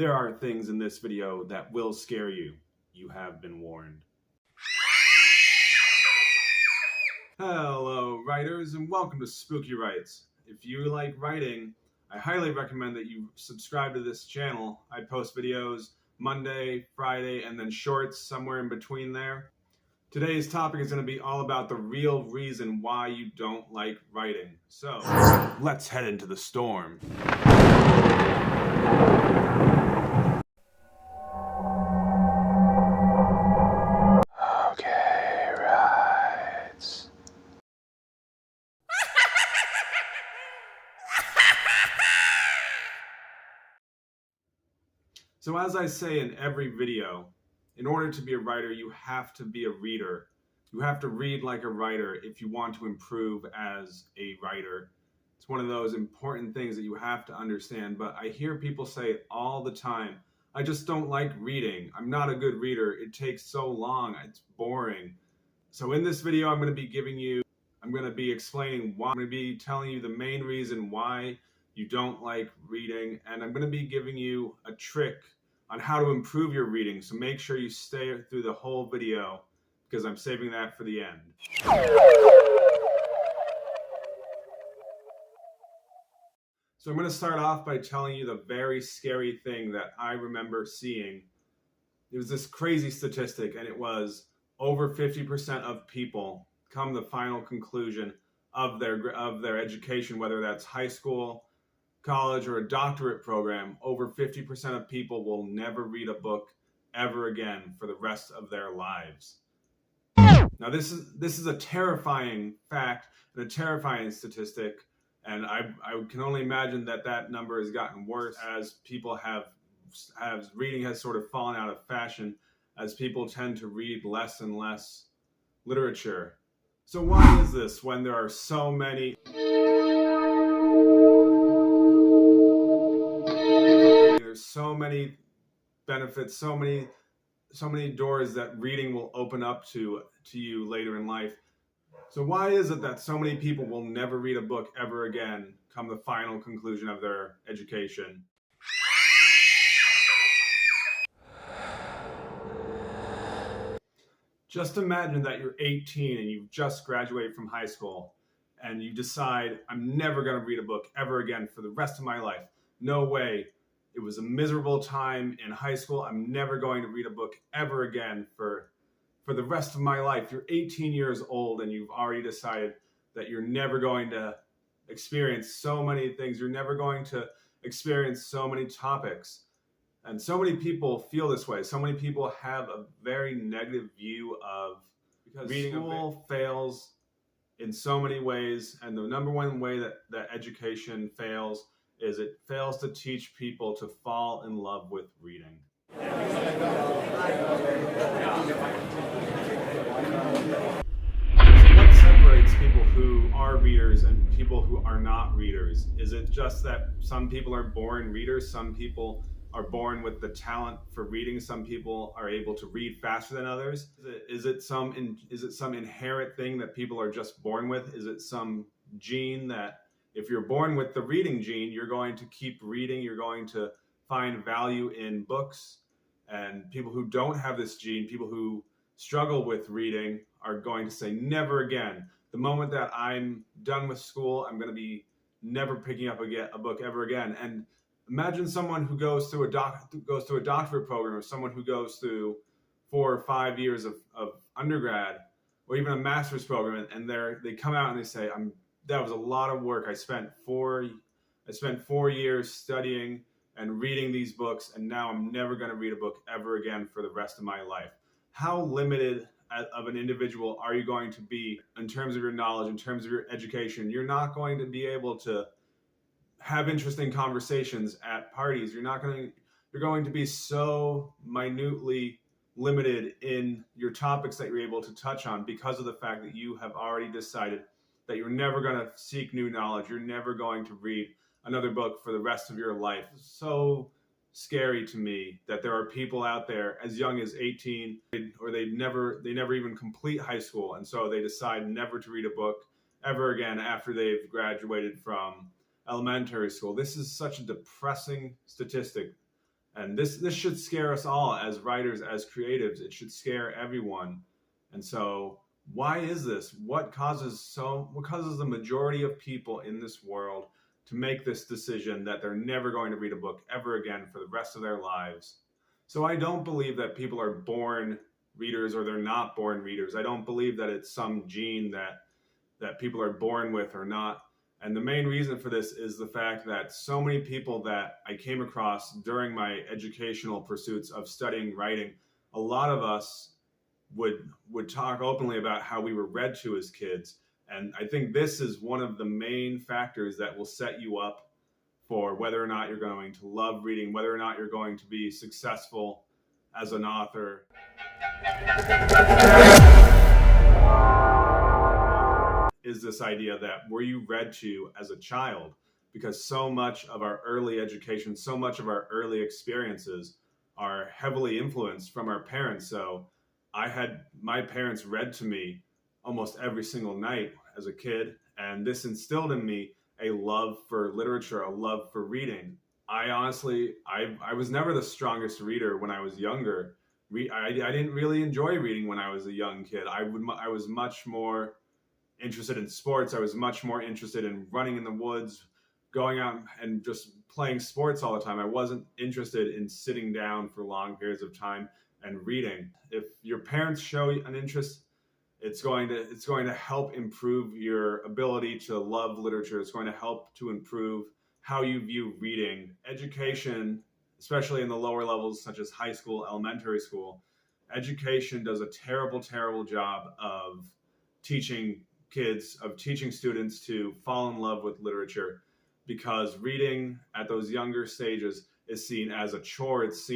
There are things in this video that will scare you. You have been warned. Hello, writers, and welcome to Spooky Writes. If you like writing, I highly recommend that you subscribe to this channel. I post videos Monday, Friday, and then shorts somewhere in between there. Today's topic is going to be all about the real reason why you don't like writing. So, let's head into the storm. Okay, right. So as I say in every video, in order to be a writer, you have to be a reader. You have to read like a writer if you want to improve as a writer. It's one of those important things that you have to understand, but I hear people say all the time, I just don't like reading. I'm not a good reader. It takes so long. It's boring. So in this video, I'm going to be explaining why. I'm going to be telling you the main reason why you don't like reading, and I'm going to be giving you a trick on how to improve your reading. So make sure you stay through the whole video because I'm saving that for the end. So I'm going to start off by telling you the very scary thing that I remember seeing. It was this crazy statistic, and it was over 50% of people come to the final conclusion of their education, whether that's high school, college, or a doctorate program. Over 50% of people will never read a book ever again for the rest of their lives. Now this is a terrifying fact and a terrifying statistic, and I can only imagine that number has gotten worse as reading has sort of fallen out of fashion, as people tend to read less and less literature. So why is this when there are so many there's so many benefits, so many doors that reading will open up to you later in life? So why is it that so many people will never read a book ever again come the final conclusion of their education? Just imagine that you're 18 and you've just graduated from high school and you decide, I'm never going to read a book ever again for the rest of my life. No way. It was a miserable time in high school. I'm never going to read a book ever again for the rest of my life. You're 18 years old and you've already decided that you're never going to experience so many things. You're never going to experience so many topics. And so many people feel this way. So many people have a very negative view of, because reading school fails in so many ways. And the number one way that education fails is it fails to teach people to fall in love with reading. What separates people who are readers and people who are not readers? Is it just that some people are born readers, some people are born with the talent for reading, some people are able to read faster than others? Is it some inherent thing that people are just born with? Is it some gene that if you're born with the reading gene, you're going to keep reading, you're going to find value in books? And people who don't have this gene, people who struggle with reading, are going to say, never again. The moment that I'm done with school, I'm going to be never picking up a book ever again. And imagine someone who goes through a doctorate program, or someone who goes through 4 or 5 years of undergrad, or even a master's program, and they come out and they say, that was a lot of work. I spent 4 years studying and reading these books, and now I'm never going to read a book ever again for the rest of my life. How limited of an individual are you going to be in terms of your knowledge, in terms of your education? You're not going to be able to have interesting conversations at parties. You're going to be so minutely limited in your topics that you're able to touch on because of the fact that you have already decided that you're never going to seek new knowledge. You're never going to read another book for the rest of your life. It's so scary to me that there are people out there as young as 18, or they never even complete high school, and so they decide never to read a book ever again after they've graduated from elementary school. This is such a depressing statistic And this should scare us all as writers, as creatives. It should scare everyone. And so why is this? What causes the majority of people in this world to make this decision that they're never going to read a book ever again for the rest of their lives? So I don't believe that people are born readers or they're not born readers. I don't believe that it's some gene that people are born with or not. And the main reason for this is the fact that so many people that I came across during my educational pursuits of studying writing, a lot of us would talk openly about how we were read to as kids. And I think this is one of the main factors that will set you up for whether or not you're going to love reading, whether or not you're going to be successful as an author. Is this idea that were you read to as a child? Because so much of our early education, so much of our early experiences are heavily influenced from our parents. So I had my parents read to me almost every single night as a kid, and this instilled in me a love for literature, a love for reading. I honestly, I was never the strongest reader when I was younger. I didn't really enjoy reading when I was a young kid. I was much more interested in sports. I was much more interested in running in the woods, going out and just playing sports all the time. I wasn't interested in sitting down for long periods of time and reading. If your parents show an interest, it's going to help improve your ability to love literature. It's going to help to improve how you view reading. Education, especially in the lower levels such as high school, elementary school, education does a terrible, terrible job of teaching students to fall in love with literature, because reading at those younger stages is seen as a chore. It's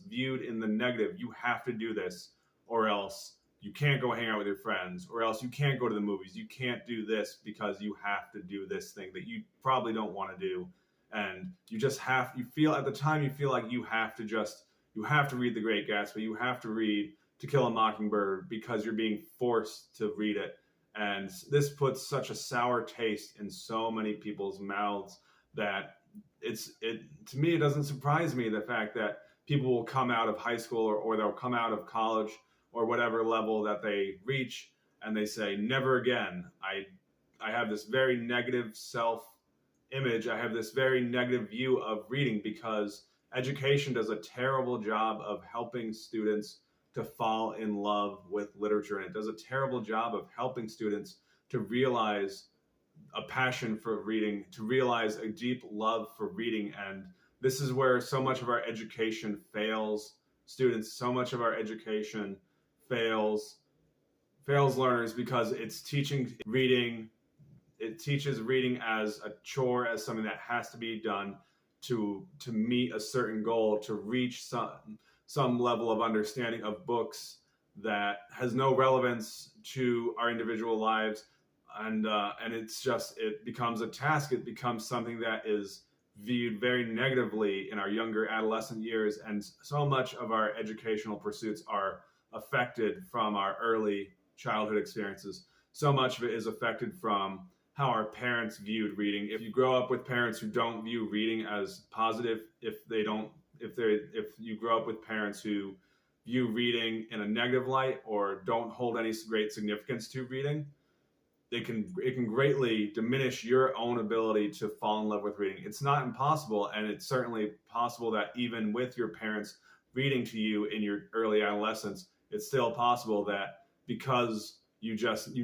viewed in the negative. You have to do this, or else you can't go hang out with your friends, or else you can't go to the movies. You can't do this because you have to do this thing that you probably don't want to do. And you feel like you have to read The Great Gatsby. You have to read To Kill a Mockingbird because you're being forced to read it. And this puts such a sour taste in so many people's mouths that to me, it doesn't surprise me the fact that people will come out of high school or they'll come out of college or whatever level that they reach, and they say, never again. I have this very negative self-image. I have this very negative view of reading because education does a terrible job of helping students to fall in love with literature. And it does a terrible job of helping students to realize a passion for reading, to realize a deep love for reading. And this is where so much of our education fails students. So much of our education fails learners because it's teaching reading. It teaches reading as a chore, as something that has to be done to meet a certain goal, to reach some level of understanding of books that has no relevance to our individual lives. And it becomes a task. It becomes something that is viewed very negatively in our younger adolescent years. And so much of our educational pursuits are affected from our early childhood experiences. So much of it is affected from how our parents viewed reading. If you grow up with parents who don't view reading as positive, if you grow up with parents who view reading in a negative light or don't hold any great significance to reading, it can greatly diminish your own ability to fall in love with reading. It's not impossible, and it's certainly possible that even with your parents reading to you in your early adolescence, it's still possible that because you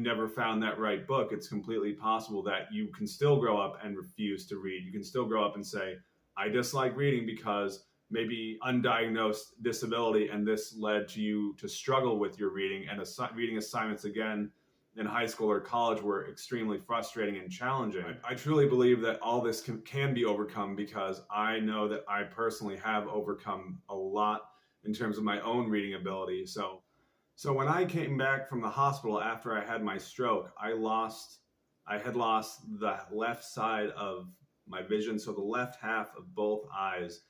never found that right book, it's completely possible that you can still grow up and refuse to read. You can still grow up and say, I dislike reading because maybe undiagnosed disability, and this led to you to struggle with your reading, and reading assignments again in high school or college were extremely frustrating and challenging. I truly believe that all this can be overcome, because I know that I personally have overcome a lot in terms of my own reading ability. So when I came back from the hospital after I had my stroke, I had lost the left side of my vision. So the left half of both eyes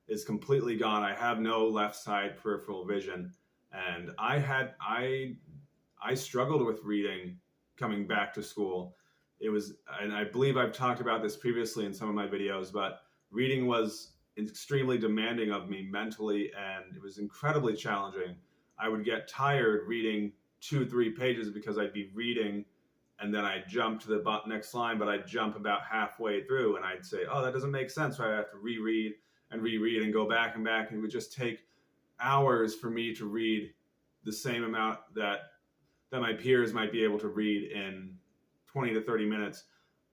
is completely gone. I have no left side peripheral vision. And I struggled with reading coming back to school. And I believe I've talked about this previously in some of my videos, but reading was extremely demanding of me mentally, and it was incredibly challenging. I would get tired reading 2-3 pages because I'd be reading and then I'd jump to the next line, but I'd jump about halfway through and I'd say, oh, that doesn't make sense. So I have to reread and go back and back. And it would just take hours for me to read the same amount that my peers might be able to read in 20 to 30 minutes.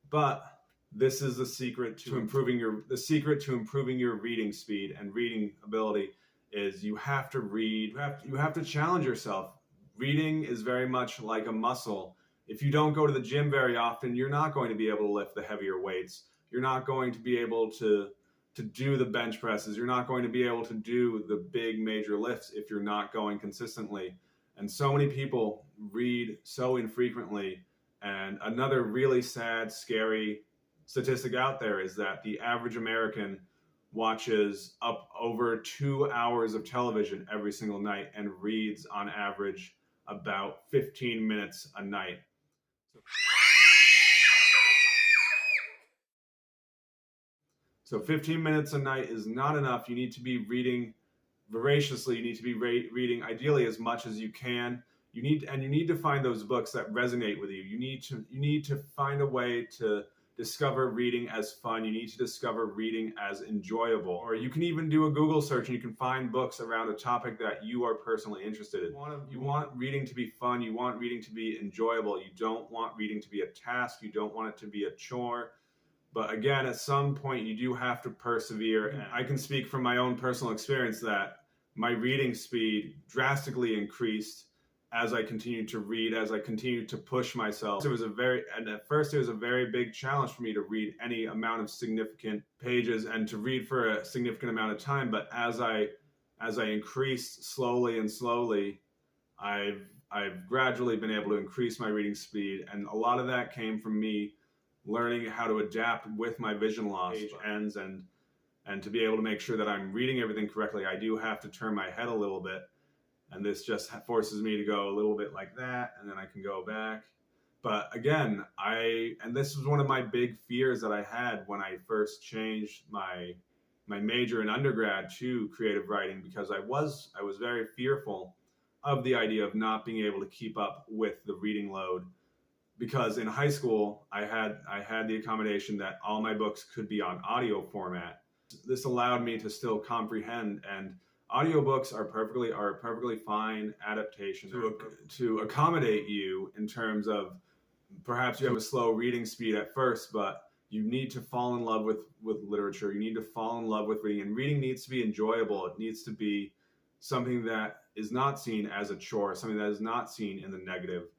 But this is the secret to improving your reading speed and reading ability is you have to read. You have to challenge yourself. Reading is very much like a muscle. If you don't go to the gym very often, you're not going to be able to lift the heavier weights. You're not going to be able to do the bench presses. You're not going to be able to do the big major lifts if you're not going consistently. And so many people read so infrequently. And another really sad, scary statistic out there is that the average American watches up over 2 hours of television every single night and reads on average about 15 minutes a night. So 15 minutes a night is not enough. You need to be reading voraciously. You need to be reading ideally as much as you can. You need to find those books that resonate with you. You need to find a way to discover reading as fun. You need to discover reading as enjoyable. Or you can even do a Google search and you can find books around a topic that you are personally interested in. You want reading to be fun. You want reading to be enjoyable. You don't want reading to be a task. You don't want it to be a chore. But again, at some point you do have to persevere. And I can speak from my own personal experience that my reading speed drastically increased as I continued to read, as I continued to push myself. At first it was a very big challenge for me to read any amount of significant pages and to read for a significant amount of time. But as I increased slowly and slowly, I've gradually been able to increase my reading speed. And a lot of that came from me learning how to adapt with my vision loss ends and to be able to make sure that I'm reading everything correctly. I do have to turn my head a little bit. And this just forces me to go a little bit like that, and then I can go back. But again, and this was one of my big fears that I had when I first changed my major in undergrad to creative writing, because I was very fearful of the idea of not being able to keep up with the reading load. Because in high school, I had the accommodation that all my books could be on audio format. This allowed me to still comprehend, and audiobooks are a perfectly fine adaptation to accommodate you in terms of perhaps you have a slow reading speed at first, but you need to fall in love with literature. You need to fall in love with reading, and reading needs to be enjoyable. It needs to be something that is not seen as a chore, something that is not seen in the negative.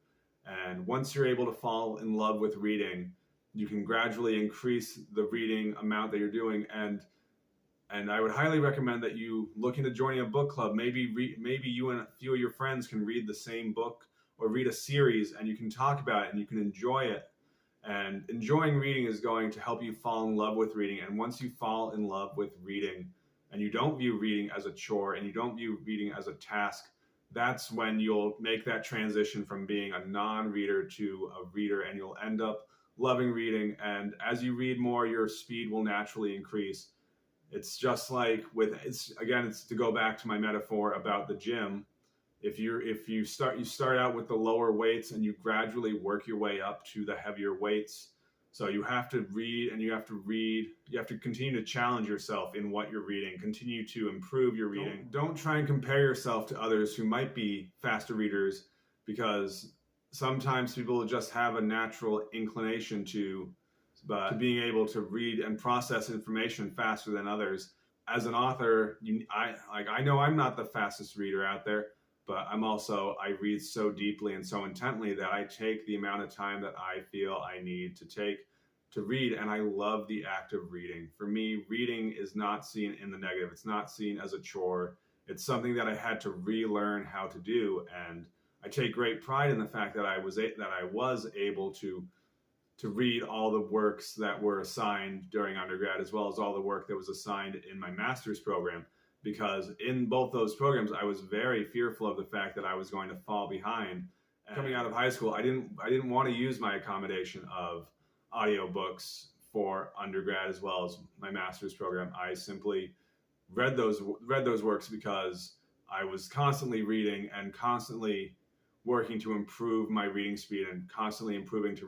And once you're able to fall in love with reading, you can gradually increase the reading amount that you're doing. And I would highly recommend that you look into joining a book club. Maybe you and a few of your friends can read the same book or read a series, and you can talk about it and you can enjoy it. And enjoying reading is going to help you fall in love with reading. And once you fall in love with reading and you don't view reading as a chore and you don't view reading as a task, that's when you'll make that transition from being a non-reader to a reader, and you'll end up loving reading. And as you read more, your speed will naturally increase. It's just like it's to go back to my metaphor about the gym. If you start out with the lower weights and you gradually work your way up to the heavier weights. So you have to read and you have to continue to challenge yourself in what you're reading, continue to improve your reading. Don't try and compare yourself to others who might be faster readers, because sometimes people just have a natural inclination to being able to read and process information faster than others. As an author, I know I'm not the fastest reader out there, but I read so deeply and so intently that I take the amount of time that I feel I need to take to read, and I love the act of reading. For me, reading is not seen in the negative. It's not seen as a chore. It's something that I had to relearn how to do, and I take great pride in the fact that I was able to read all the works that were assigned during undergrad, as well as all the work that was assigned in my master's program. Because in both those programs, I was very fearful of the fact that I was going to fall behind. And coming out of high school, I didn't want to use my accommodation of audiobooks for undergrad as well as my master's program. I simply read those works because I was constantly reading and constantly working to improve my reading speed and constantly improving to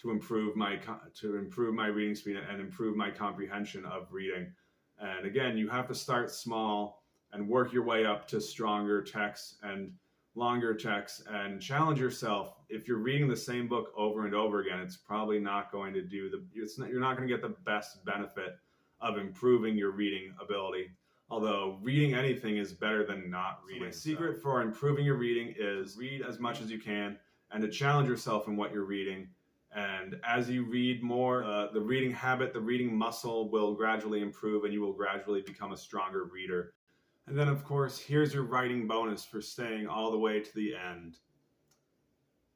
improve my reading speed and improve my comprehension of reading. And again, you have to start small and work your way up to stronger texts and longer texts and challenge yourself. If you're reading the same book over and over again, it's probably not going to you're not going to get the best benefit of improving your reading ability. Although reading anything is better than not reading. So my secret for improving your reading is read as much as you can and to challenge yourself in what you're reading. And as you read more, the reading habit, the reading muscle will gradually improve and you will gradually become a stronger reader. And then, of course, here's your writing bonus for staying all the way to the end.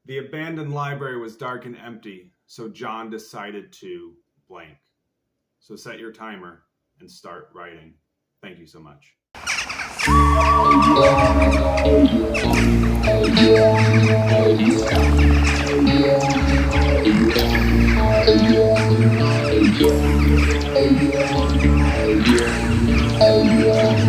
The abandoned library was dark and empty, so John decided to blank. So set your timer and start writing. Thank you so much. Yeah.